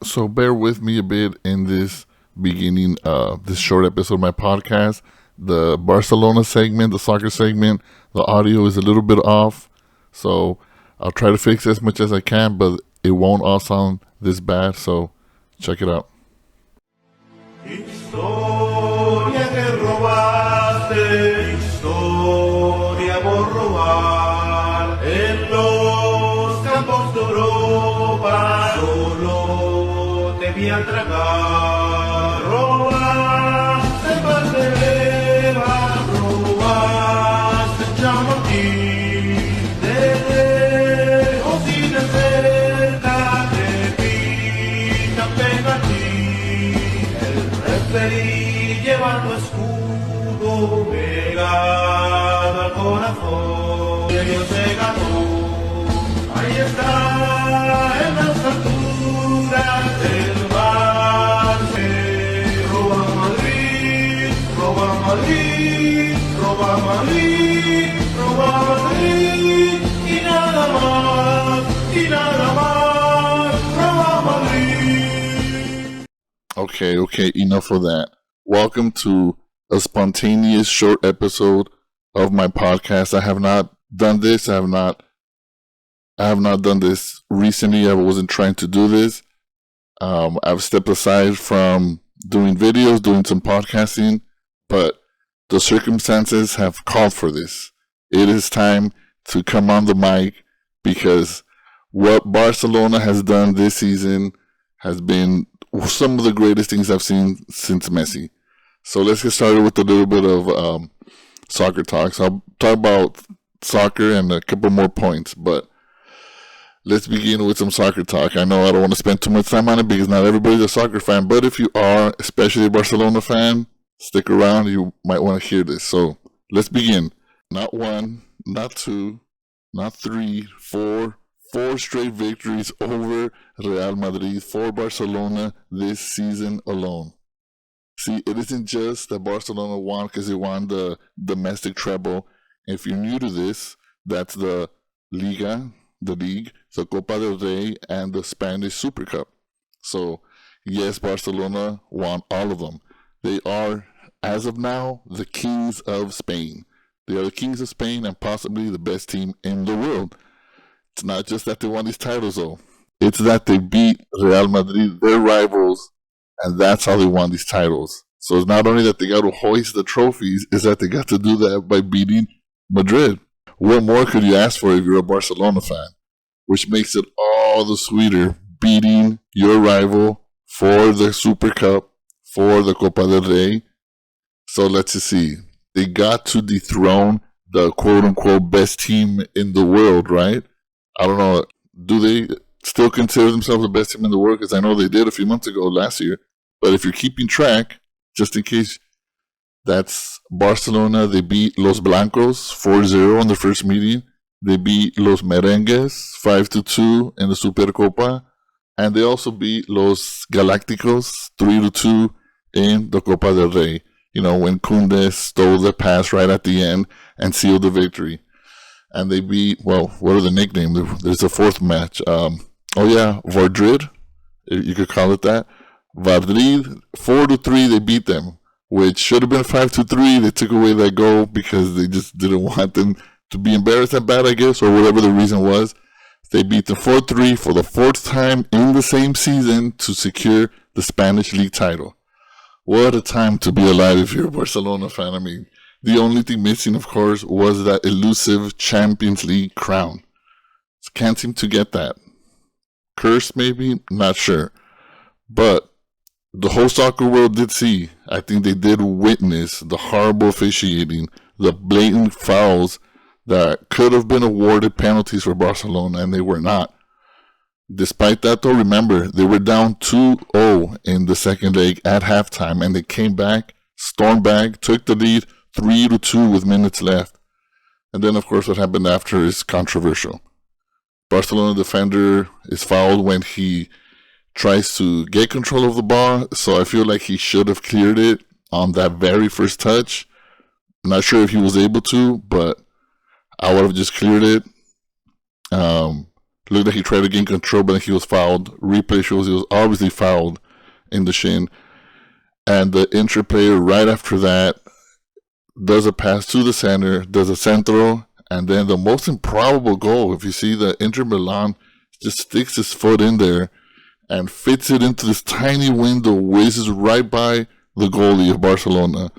So bear with me a bit in this beginning this short episode of my podcast. The Barcelona segment, the soccer segment, the audio is a little bit off. So I'll try to fix as much as I can, but it won't all sound this bad. So check it out. Historia que robaste, historia por robar. En los campos de Europa solo te vi a tragar. Robaste bandera, robaste chamartín. De lejos y de cerca te pican pegatín. Referí lleva tu escudo pegado al corazón. Y Dios se ganó. Ahí está en las alturas del mar. Roba Madrid, roba Madrid, roba Madrid, roba Madrid. Y nada más, y nada más, roba Madrid. Okay, enough of that. Welcome to a spontaneous short episode of my podcast. I have not done this. I have not done this recently. I wasn't trying to do this. I've stepped aside from doing videos, doing some podcasting, but the circumstances have called for this. It is time to come on the mic because what Barcelona has done this season has been some of the greatest things I've seen since Messi. So let's get started with a little bit of soccer talk. So I'll talk about soccer and a couple more points, but let's begin with some soccer talk. I know I don't want to spend too much time on it because not everybody's a soccer fan, but if you are, especially a Barcelona fan, stick around. You might want to hear this. So let's begin. Not one, not two, not three, four straight victories over Real Madrid for Barcelona this season alone. See, it isn't just that Barcelona won because they won the domestic treble. If you're new to this, that's the Liga, the league, the Copa del Rey, and the Spanish Super Cup. So, yes, Barcelona won all of them. They are, as of now, the Kings of Spain. They are the Kings of Spain and possibly the best team in the world. It's not just that they won these titles, though. It's that they beat Real Madrid, their rivals, and that's how they won these titles. So it's not only that they got to hoist the trophies, it's that they got to do that by beating Madrid. What more could you ask for if you're a Barcelona fan? Which makes it all the sweeter beating your rival for the Super Cup, for the Copa del Rey. So let's just see. They got to dethrone the quote-unquote best team in the world, right? I don't know. Do they still consider themselves the best team in the world? Because I know they did a few months ago, last year. But if you're keeping track, just in case, that's Barcelona. They beat Los Blancos 4-0 in the first meeting. They beat Los Merengues 5-2 in the Supercopa. And they also beat Los Galácticos 3-2 in the Copa del Rey. You know, when Koundé stole the pass right at the end and sealed the victory. And they beat, well, what are the nicknames? There's a fourth match. Madrid. You could call it that. Madrid, 4-3, they beat them, which should have been 5-3. They took away that goal because they just didn't want them to be embarrassed that bad, I guess, or whatever the reason was. They beat them 4-3 for the fourth time in the same season to secure the Spanish league title. What a time to be alive if you're a Barcelona fan. I mean, the only thing missing, of course, was that elusive Champions League crown. Can't seem to get that. Curse, maybe? Not sure. But the whole soccer world did see. I think they did witness the horrible officiating, the blatant fouls that could have been awarded penalties for Barcelona, and they were not. Despite that, though, remember, they were down 2-0 in the second leg at halftime, and they came back, stormed back, took the lead 3-2 with minutes left. And then, of course, what happened after is controversial. Barcelona defender is fouled when he tries to get control of the ball, so I feel like he should have cleared it on that very first touch. I'm not sure if he was able to, but I would have just cleared it. looked like he tried to gain control, but then he was fouled. Replay shows he was obviously fouled in the shin. And the Inter player right after that does a pass to the center, does a centro, and then the most improbable goal, if you see the Inter Milan just sticks his foot in there and fits it into this tiny window, whizzes right by the goalie of Barcelona,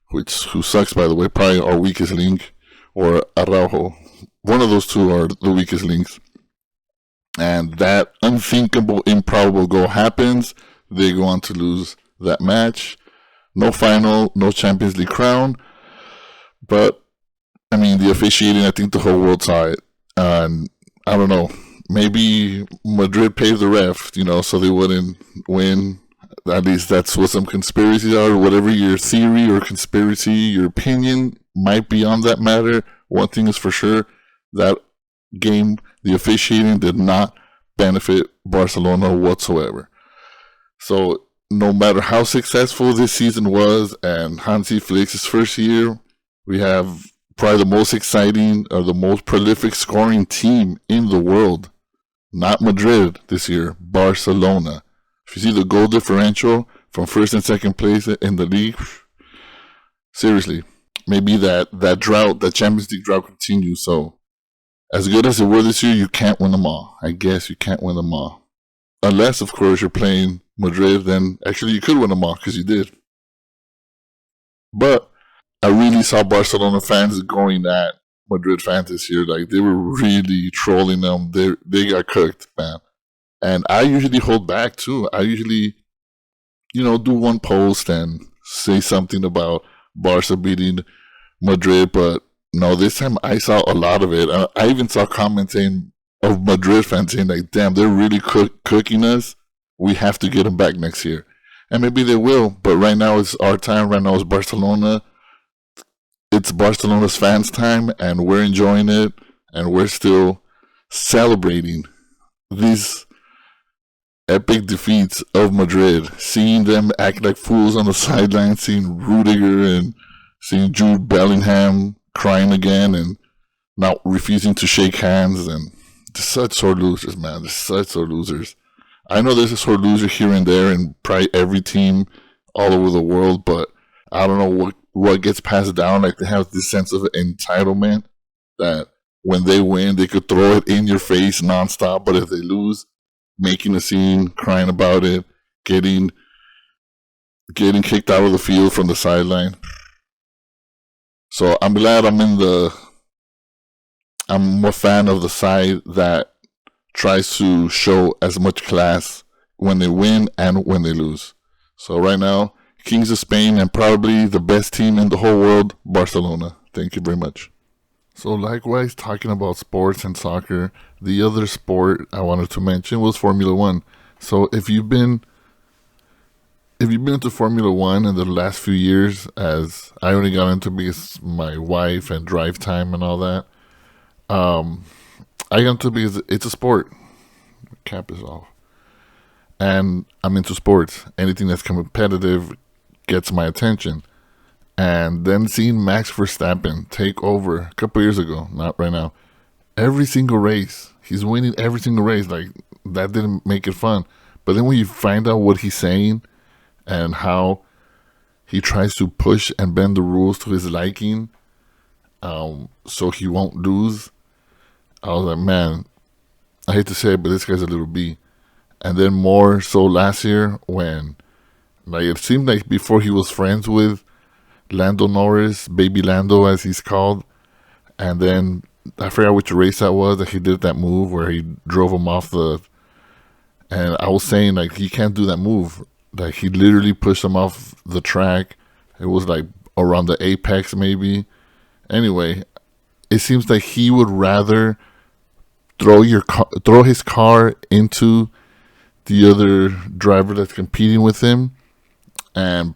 who sucks, by the way, probably our weakest link, or Araujo. One of those two are the weakest links. And that unthinkable, improbable goal happens. They go on to lose that match. No final, no Champions League crown. But, I mean, the officiating, I think the whole world saw it. And I don't know. Maybe Madrid paid the ref, so they wouldn't win. At least that's what some conspiracies are. Whatever your theory or conspiracy, your opinion might be on that matter. One thing is for sure, that game, the officiating did not benefit Barcelona whatsoever. So no matter how successful this season was, and Hansi Flick's first year, we have probably the most exciting or the most prolific scoring team in the world. Not Madrid this year, Barcelona. If you see the goal differential from first and second place in the league, seriously, maybe that drought, that Champions League drought continues. So as good as they were this year, you can't win them all. I guess you can't win them all. Unless, of course, you're playing Madrid, then actually you could win them all because you did. But I really saw Barcelona fans going at Madrid fans this year. Like, they were really trolling them. They got cooked, man. And I usually hold back too. I usually, do one post and say something about Barca beating Madrid. But no, this time I saw a lot of it. I even saw comments saying, of Madrid fans saying, like, damn, they're really cooking us. We have to get them back next year. And maybe they will. But right now it's our time. Right now it's Barcelona. It's Barcelona's fans' time, and we're enjoying it, and we're still celebrating these epic defeats of Madrid. Seeing them act like fools on the sidelines, seeing Rudiger and seeing Jude Bellingham crying again and not refusing to shake hands, and just such sore losers, man. Just such sore losers. I know there's a sore loser here and there in probably every team all over the world, but I don't know what gets passed down. Like, they have this sense of entitlement that when they win, they could throw it in your face nonstop. But if they lose, making a scene, crying about it, getting kicked out of the field from the sideline. So I'm glad I'm a fan of the side that tries to show as much class when they win and when they lose. So right now, Kings of Spain, and probably the best team in the whole world, Barcelona. Thank you very much. So likewise, talking about sports and soccer, the other sport I wanted to mention was Formula One. So if you've been into Formula One in the last few years, as I only got into because my wife and drive time and all that, I got into because it's a sport. Cap is off. And I'm into sports. Anything that's competitive gets my attention. And then seeing Max Verstappen take over a couple years ago, not right now, every single race, he's winning every single race. Like, that didn't make it fun. But then when you find out what he's saying and how he tries to push and bend the rules to his liking, so he won't lose, I was like, man, I hate to say it, but this guy's a little B. And then more so last year when, like, it seemed like before he was friends with Lando Norris, Baby Lando as he's called, and then I forgot which race that was that he did that move where he drove him off and I was saying, like, he can't do that move. Like, he literally pushed him off the track. It was like around the apex maybe. Anyway, it seems like he would rather throw his car into the other driver that's competing with him and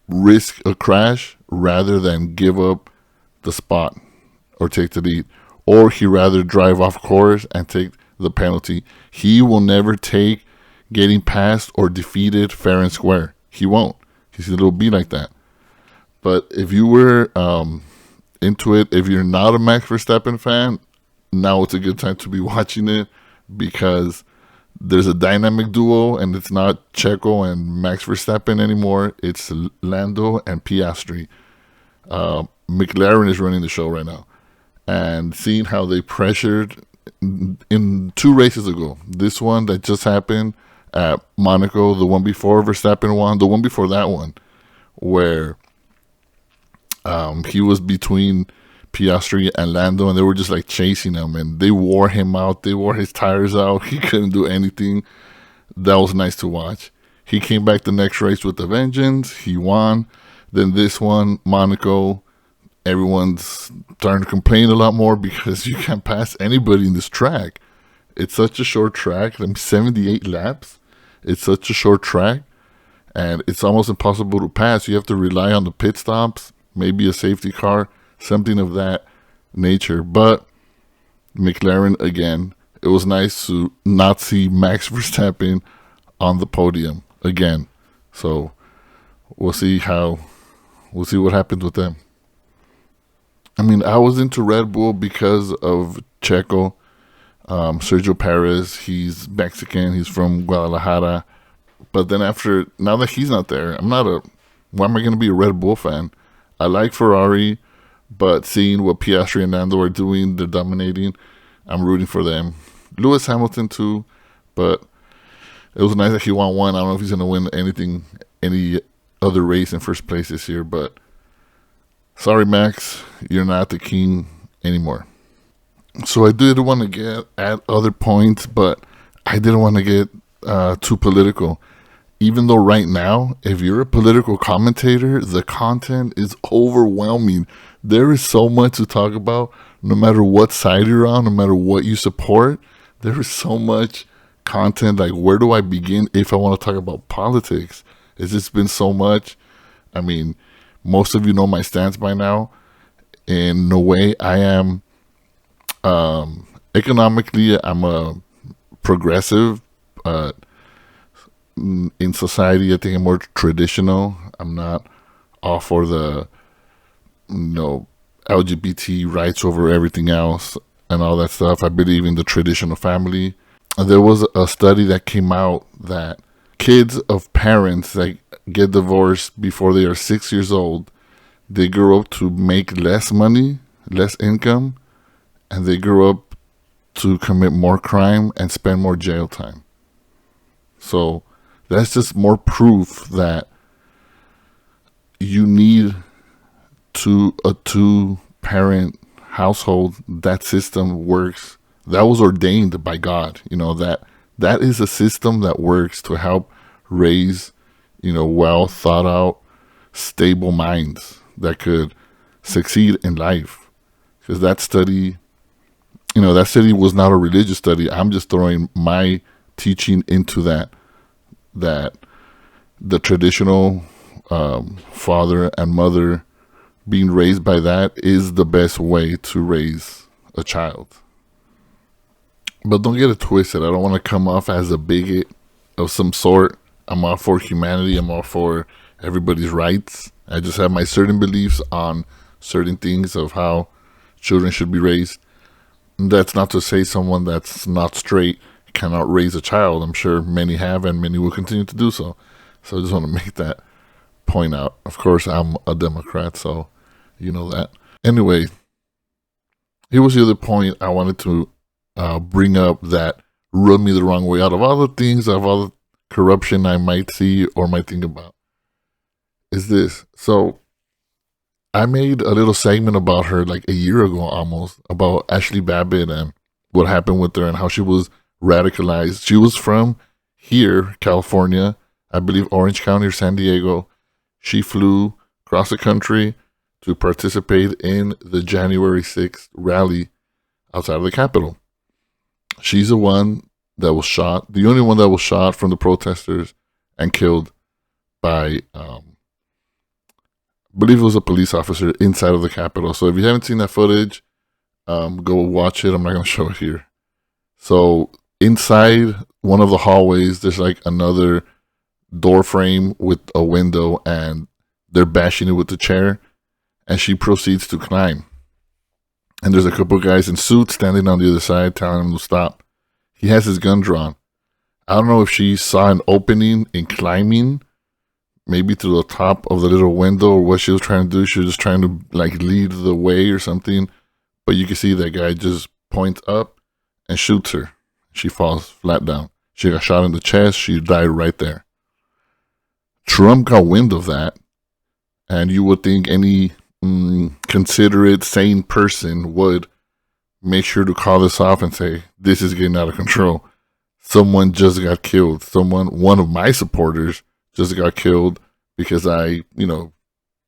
risk a crash rather than give up the spot or take the lead. Or he rather drive off course and take the penalty. He will never take getting passed or defeated fair and square. He won't. He's a little B like that. But if you were into it, if you're not a Max Verstappen fan, now it's a good time to be watching it because there's a dynamic duo, and it's not Checo and Max Verstappen anymore. It's Lando and Piastri. McClaren is running the show right now. And seeing how they pressured in 2 races ago, this one that just happened at Monaco, the one before Verstappen won, the one before that one, where he was between Piastri and Lando, and they were just like chasing him, and they wore him out. They wore his tires out. He couldn't do anything. That was nice to watch. He came back the next race with a vengeance. He won. Then this one, Monaco, everyone's starting to complain a lot more because you can't pass anybody in this track. It's such a short track. 78 laps. It's such a short track, and it's almost impossible to pass. You have to rely on the pit stops, maybe a safety car, something of that nature. But McLaren, again, it was nice to not see Max Verstappen on the podium again. So we'll see what happens with them. I mean, I was into Red Bull because of Checo, Sergio Perez. He's Mexican. He's from Guadalajara. But then now that he's not there, why am I going to be a Red Bull fan? I like Ferrari, but seeing what Piastri and Lando are doing, they're dominating. I'm rooting for them. Lewis Hamilton too, but it was nice that he won one. I don't know if he's going to win any other race in first place this year, but sorry, Max, you're not the king anymore. So I did want to get at other points, but I didn't want to get too political. Even though right now, if you're a political commentator, the content is overwhelming. There is so much to talk about, no matter what side you're on, no matter what you support. There is so much content. Like, where do I begin if I want to talk about politics? It's just been so much. I mean, most of you know my stance by now. In no way, I am economically, I'm a progressive. In society, I think I'm more traditional. I'm not all for the LGBT rights over everything else and all that stuff. I believe in the traditional family. There was a study that came out that kids of parents that get divorced before they are 6 years old, they grow up to make less money, less income, and they grow up to commit more crime and spend more jail time. So that's just more proof that you need a two-parent household. That system works. That was ordained by God. That is a system that works to help raise, well thought out, stable minds that could succeed in life. Because that study was not a religious study. I'm just throwing my teaching into that the traditional father and mother being raised by that is the best way to raise a child. But don't get it twisted. I don't want to come off as a bigot of some sort. I'm all for humanity. I'm all for everybody's rights. I just have my certain beliefs on certain things of how children should be raised. And that's not to say someone that's not straight cannot raise a child. I'm sure many have and many will continue to do so. So I just want to make that point out. Of course, I'm a Democrat, so you know that. Anyway, here was the other point I wanted to bring up that rubbed me the wrong way out of all the things, of all the corruption I might see or might think about, is this. So I made a little segment about her like a year ago almost, about Ashli Babbit and what happened with her and how she was radicalized. She was from here, California, I believe Orange County or San Diego. She flew across the country to participate in the January 6th rally outside of the Capitol. She's the one that was shot, the only one that was shot from the protesters and killed by, I believe it was a police officer inside of the Capitol. So if you haven't seen that footage, go watch it. I'm not going to show it here. So inside one of the hallways, there's like another door frame with a window, and they're bashing it with the chair, and she proceeds to climb. And there's a couple of guys in suits standing on the other side telling him to stop. he has his gun drawn. I don't know if she saw an opening in climbing, maybe to the top of the little window, or what she was trying to do. She was just trying to like lead the way or something. But you can see that guy just points up and shoots her. She falls flat down. She got shot in the chest. She died right there. Trump got wind of that, and you would think any considerate, sane person would make sure to call this off and say, this is getting out of control. Someone just got killed. One of my supporters just got killed because I,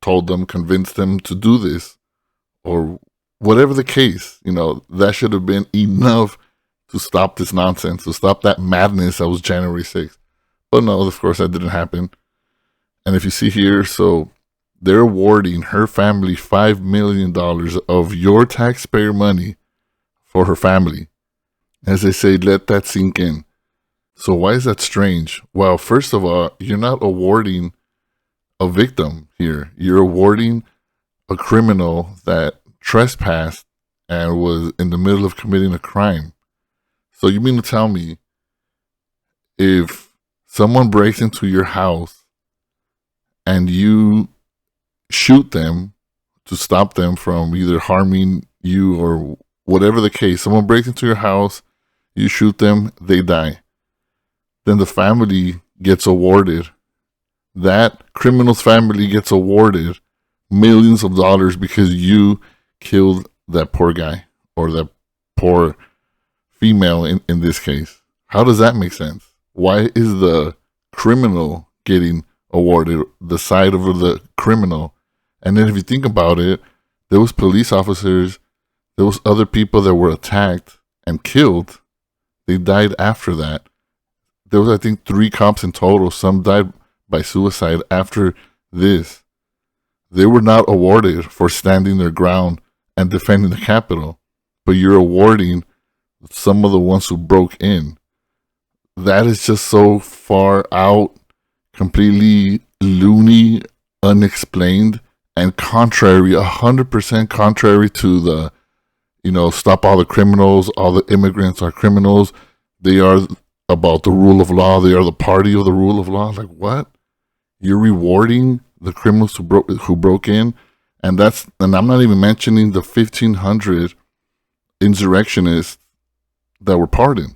told them, convinced them to do this, or whatever the case. That should have been enough to stop this nonsense, to stop that madness that was January 6th. But no, of course, that didn't happen. And if you see here, so they're awarding her family $5 million of your taxpayer money for her family. As they say, let that sink in. So why is that strange? Well, first of all, you're not awarding a victim here. You're awarding a criminal that trespassed and was in the middle of committing a crime. So you mean to tell me if someone breaks into your house and you shoot them to stop them from either harming you or whatever the case, someone breaks into your house, you shoot them, they die. Then the family gets awarded, that criminal's family gets awarded millions of dollars because you killed that poor guy or that poor female in this case. How does that make sense? Why is the criminal getting awarded, the side of the criminal? And then if you think about it, there was police officers, there was other people that were attacked and killed. They died after that. There was, I think, 3 cops in total. Some died by suicide after this. They were not awarded for standing their ground and defending the Capitol, but you're awarding some of the ones who broke in. That is just so far out, completely loony, unexplained, and contrary, 100% contrary to the, stop all the criminals, all the immigrants are criminals. They are about the rule of law. They are the party of the rule of law. Like, what? You're rewarding the criminals who broke in, and I'm not even mentioning the 1,500 insurrectionists that were pardoned.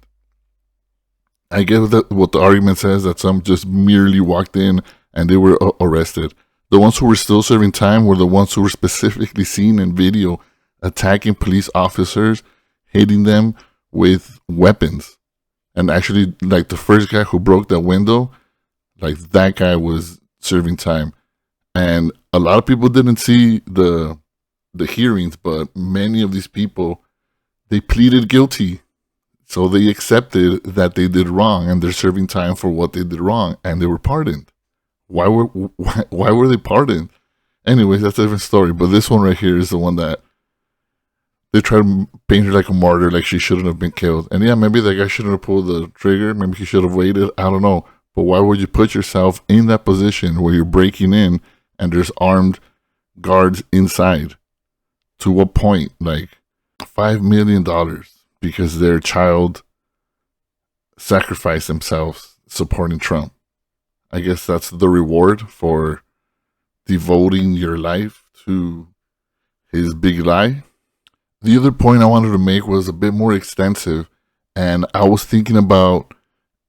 I get what the argument says, that some just merely walked in and they were arrested. The ones who were still serving time were the ones who were specifically seen in video attacking police officers, hitting them with weapons. And actually, like the first guy who broke that window, like that guy was serving time. And a lot of people didn't see the hearings, but many of these people, they pleaded guilty. So they accepted that they did wrong and they're serving time for what they did wrong, and they were pardoned. Why were they pardoned? Anyways, that's a different story. But this one right here is the one that they try to paint her like a martyr, like she shouldn't have been killed. And yeah, maybe that guy shouldn't have pulled the trigger. Maybe he should have waited. I don't know. But why would you put yourself in that position where you're breaking in and there's armed guards inside? To what point? Like $5 million because their child sacrificed themselves supporting Trump. I guess that's the reward for devoting your life to his big lie. The other point I wanted to make was a bit more extensive, and I was thinking about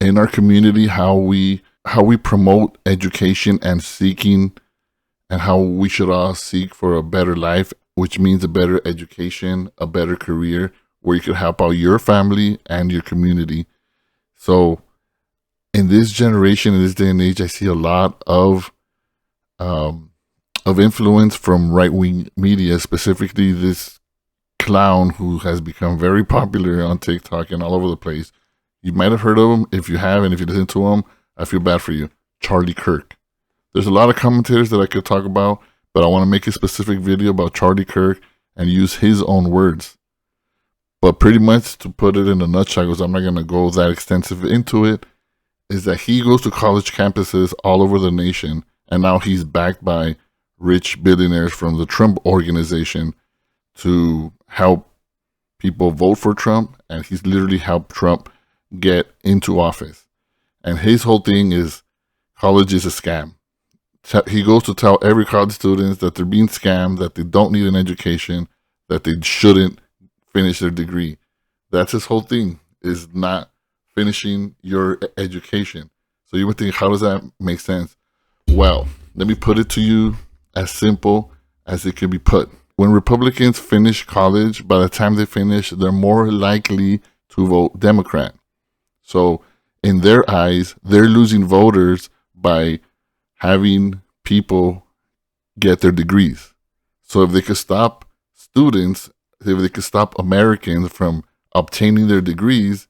in our community how we promote education and seeking, and how we should all seek for a better life, which means a better education, a better career, where you could help out your family and your community. So in this generation, in this day and age, I see a lot of influence from right-wing media, specifically this clown who has become very popular on TikTok and all over the place. You might have heard of him. If you haven't, if you listen to him, I feel bad for you. Charlie Kirk. There's a lot of commentators that I could talk about, but I want to make a specific video about Charlie Kirk and use his own words. But pretty much, to put it in a nutshell, because I'm not going to go that extensive into it, is that he goes to college campuses all over the nation, and now he's backed by rich billionaires from the Trump organization to help people vote for Trump, and he's literally helped Trump get into office. And his whole thing is college is a scam. He goes to tell every college students that they're being scammed, that they don't need an education, that they shouldn't finish their degree. That's his whole thing, is not finishing your education. So you would think, how does that make sense? Well, let me put it to you as simple as it could be put. When Republicans finish college, by the time they finish, they're more likely to vote Democrat. So in their eyes, they're losing voters by having people get their degrees. So if they could stop students, if they could stop Americans from obtaining their degrees,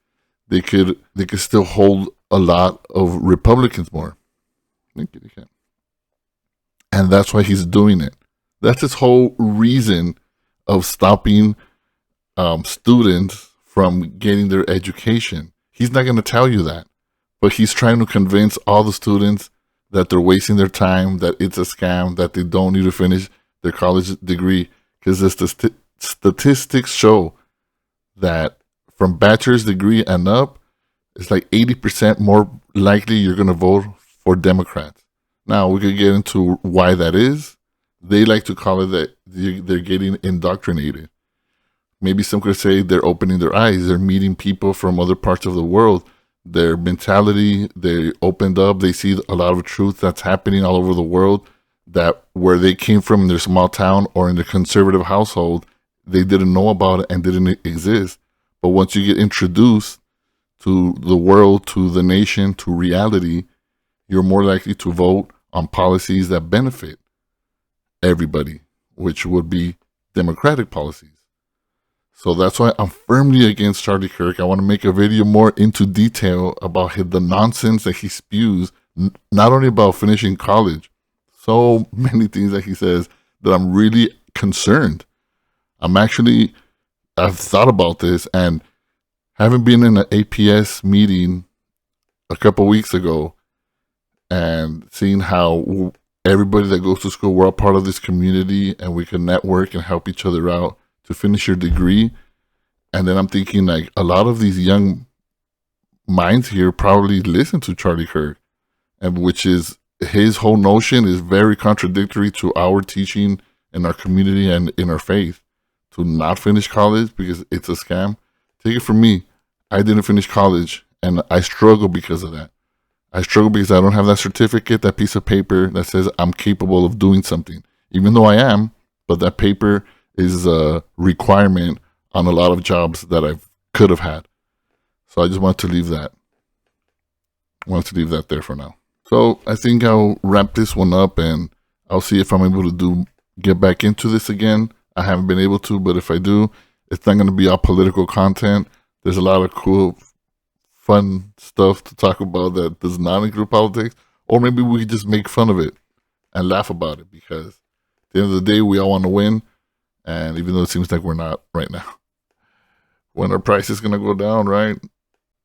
they could still hold a lot of Republicans more. And that's why he's doing it. That's his whole reason of stopping students from getting their education. He's not going to tell you that, but he's trying to convince all the students that they're wasting their time, that it's a scam, that they don't need to finish their college degree, because the statistics show that from bachelor's degree and up, it's like 80% more likely you're going to vote for Democrats. Now, we could get into why that is. They like to call it that they're getting indoctrinated. Maybe some could say they're opening their eyes. They're meeting people from other parts of the world. Their mentality, they opened up. They see a lot of truth that's happening all over the world, that where they came from in their small town or in their conservative household, they didn't know about it and didn't exist. But once you get introduced to the world, to the nation, to reality, you're more likely to vote on policies that benefit everybody, which would be democratic policies. So that's why I'm firmly against Charlie Kirk. I want to make a video more into detail about the nonsense that he spews, not only about finishing college, so many things that he says that I'm really concerned. I've thought about this, and having been in an APS meeting a couple weeks ago and seeing how everybody that goes to school, we're all part of this community and we can network and help each other out to finish your degree. And then I'm thinking, like, a lot of these young minds here probably listen to Charlie Kirk, and which is his whole notion is very contradictory to our teaching in our community and in our faith, to not finish college because it's a scam. Take it from me, I didn't finish college and I struggle because of that. I struggle because I don't have that certificate, that piece of paper that says I'm capable of doing something, even though I am, but that paper is a requirement on a lot of jobs that I could have had. So I just want to leave that. There for now. So I think I'll wrap this one up and I'll see if I'm able to get back into this again. I haven't been able to, but if I do, it's not going to be all political content. There's a lot of cool, fun stuff to talk about that does not include politics, or maybe we just make fun of it and laugh about it, because at the end of the day, we all want to win. And even though it seems like we're not right now, when our price is going to go down, right?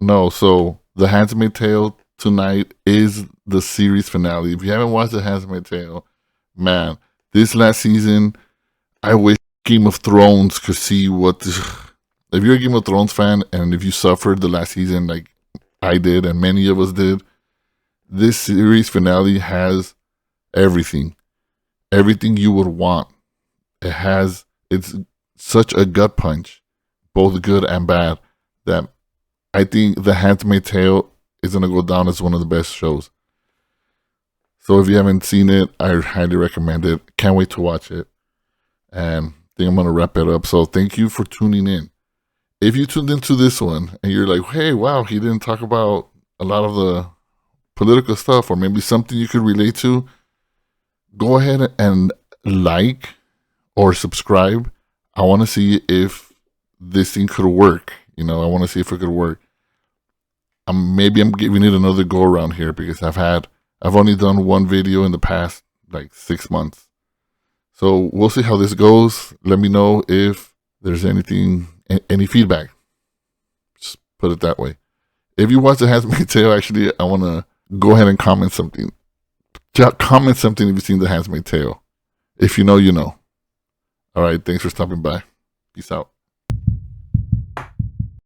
No. So The Handmaid's Tale tonight is the series finale. If you haven't watched The Handmaid's Tale, man, this last season, I wish Game of Thrones could see what if you're a Game of Thrones fan and if you suffered the last season like I did and many of us did, this series finale has everything you would want. It's such a gut punch, both good and bad, that I think The Handmaid's Tale is going to go down as one of the best shows. So if you haven't seen it, I highly recommend it. Can't wait to watch it. And I think I'm going to wrap it up. So thank you for tuning in. If you tuned into this one and you're like, hey, wow, he didn't talk about a lot of the political stuff, or maybe something you could relate to, go ahead and like or subscribe. I want to see if this thing could work. I want to see if it could work. Maybe I'm giving it another go around here because I've only done one video in the past like 6 months. So we'll see how this goes. Let me know if there's any feedback. Just put it that way. If you watch The Handmaid's Tale, actually, I want to go ahead and comment something. Comment something if you've seen The Handmaid's Tale. If you know, you know. All right, thanks for stopping by. Peace out.